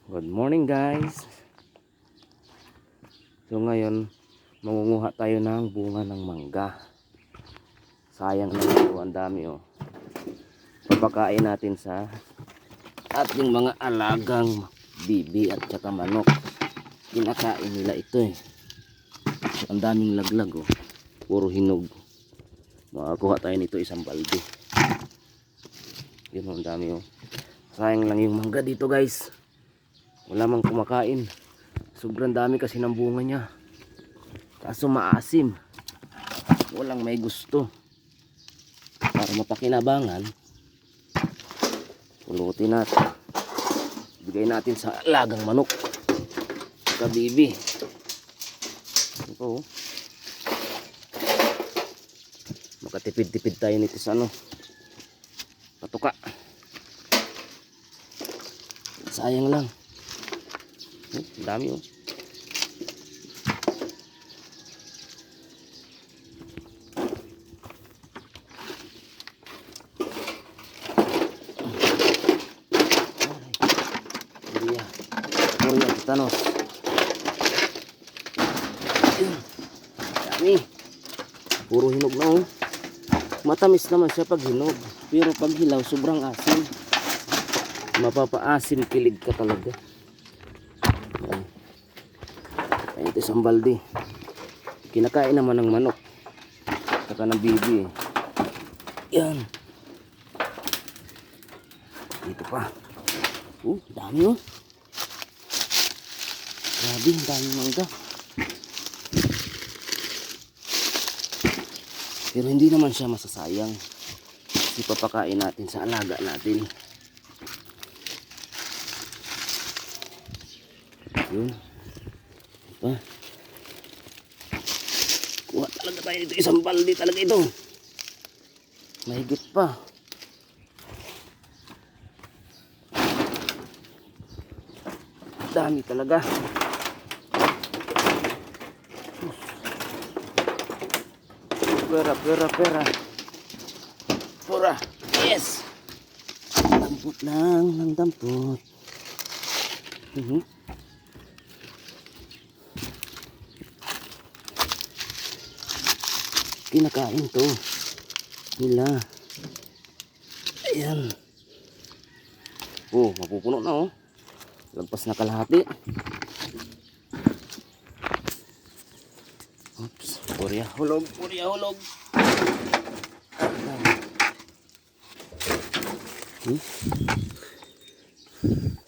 Good morning guys. So ngayon mangunguha tayo ng bunga ng mangga. Sayang lang ito, ang dami oh. Papakain natin sa ating mga alagang bibi at saka manok. Kinakain nila ito eh. So, ang daming laglag oh. Puro hinog. Makakuha tayo nito isang balde. Yun oh, ang dami oh. Sayang lang yung mangga dito guys. Wala mang kumakain. Sobrang dami kasi ng bunga niya. Kaso maasim. Walang may gusto. Para mapakinabangan, pulutin natin. Bigay natin sa alagang manok. Kabibi. Ito oh. Makatipid-tipid tayo nito sa ano. Patuka. Sayang lang. Dami oh. Korea titanos. Dami. Puro hinog na oh. Matamis naman siya pag hinog, pero pag hilaw sobrang asim. Mapapaasim kilig ka talaga. Ito isang balde. Kinakain naman ng manok saka ng bibi. Yan. Dito pa. Dami oh. Grabe, dami mangga. Pero hindi naman siya masasayang. Ipapakain natin sa alaga natin. Yun. Pa. Kuha talaga tayo dito. Isang balde talaga ito. Mahigit pa. Dami talaga. Pera. Pura. Yes. Dampot lang ng dampot. Kinakain to nila. Ayan. Oh, mapupuno na oh. Lagpas na kalahati. Oops, purya hulog.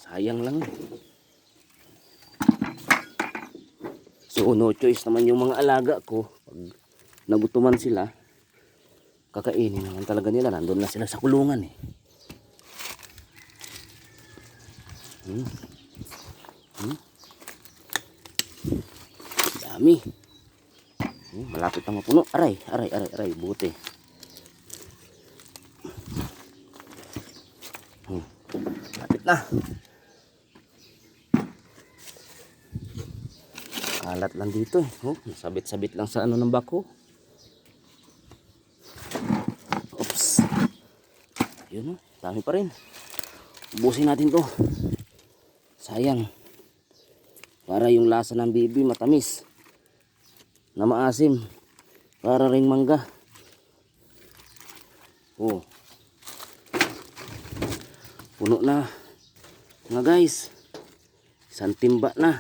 Sayang lang. So no choice naman yung mga alaga ko. Pag nagutuman sila, kakainin naman talaga nila. Nandun na sila sa kulungan eh. Dami. Malapit na mapuno. Aray, buti. Malapit na. Kalat lang dito eh. Sabit-sabit lang sa ano ng bako. Oops. Yun oh, dami pa rin. Ubusin natin to. Sayang. Para yung lasa ng bibi matamis. Na maasim. Para ring mangga. Oh. Puno na. Mga guys. Isang timba na.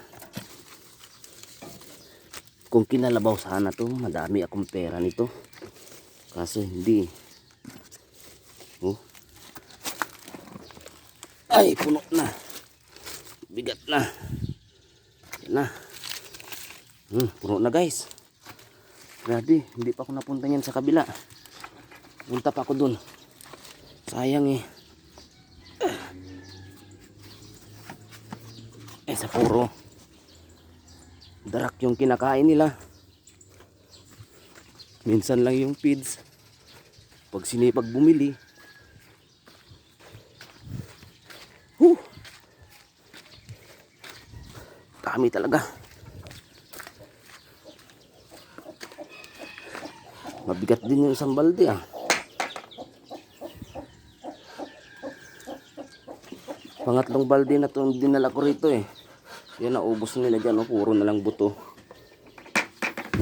Kung kinalabaw sana to, madami akong pera nito. Kaso hindi. Oh. Ay, puno na. Bigat na. Yan na. Puno na guys. Grabe, hindi pa ako napunta niyan sa kabila. Punta pa ako dun. Sayang eh. Sa puro darak yung kinakain nila. Minsan lang yung feeds. Pag sinipag bumili. Dami talaga. Mabigat din yung isang balde ah. Pangatlong balde na itong dinala ko rito eh. Yan, naubos nila dyan. Oh. Puro na lang buto.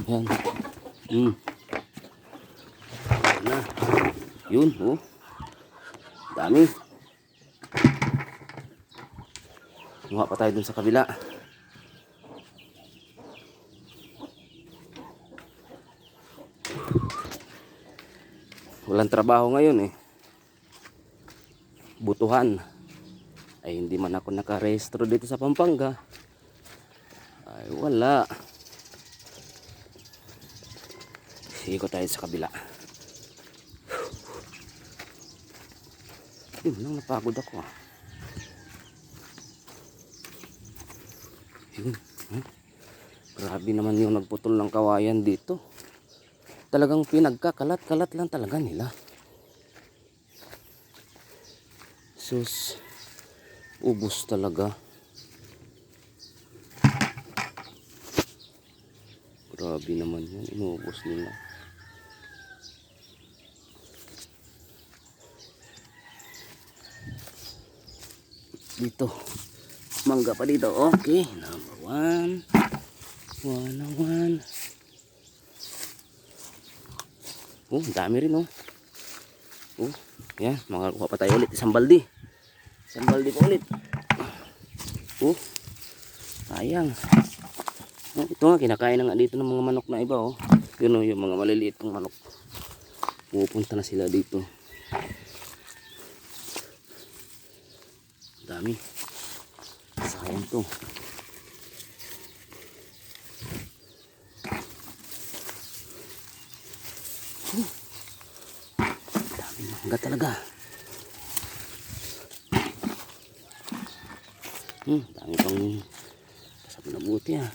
Yan. Na. Yun. Oh. Dami. Muha pa tayo dun sa kabila. Walang trabaho ngayon eh. Butuhan. Ay hindi man ako nakarehistro dito sa Pampanga. Ay wala. Sige tayo sa kabila. Yun lang, napagod ako ah. Yun. Grabe naman yung nagputol ng kawayan dito. Talagang pinagkakalat-kalat lang talaga nila. Sus, ubos talaga. Grabe naman yan, inuubos nila. Dito, mangga pa dito. Okay, number 1. 101. Oh, dami rin oh. Oh, yan, makakuha pa tayo ulit isang balde. Isang balde pa ulit. Oh, sayang. Oh, ito nga, kinakain na nga dito ng mga manok na iba oh. Yun oh, yung mga maliliit pang manok. Pupunta na sila dito. Dami. Sayang to. Dami mangga talaga. Dami pang kasap na buti ah.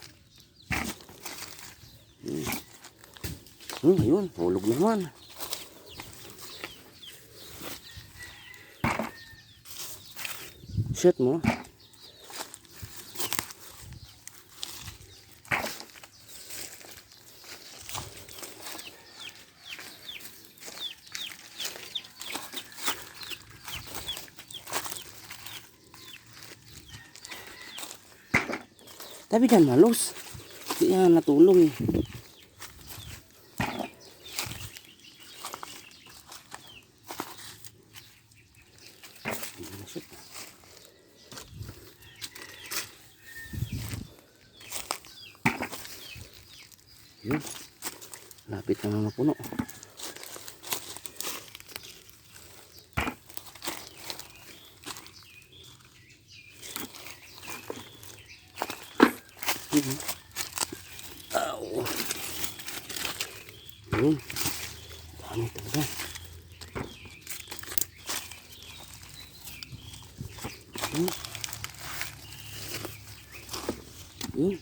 Ayun, hulog naman. Shit mo. Tapi kan malos. Hindi yan natulong eh. Yun. Lapit na mapuno. Aw. Yun. Dami talaga. Yun.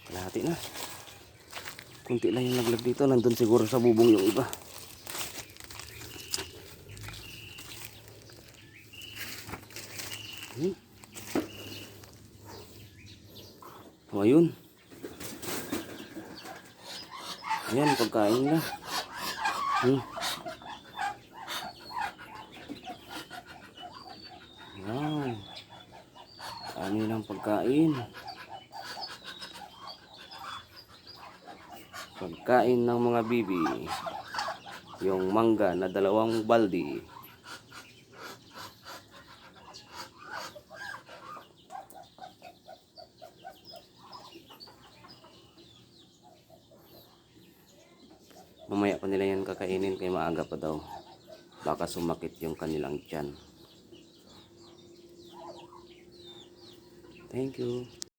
Kalahati na. Kunti lang yung naglag dito. Nandun siguro sa bubong yung iba. O ayun. Ayan, pagkain nila. Wow. Ano yun ang pagkain? Pagkain ng mga bibi. Yung mangga na 2 balde. Mamaya pa nila yan kakainin kay maaga pa daw. Baka sumakit yung kanilang tiyan. Thank you.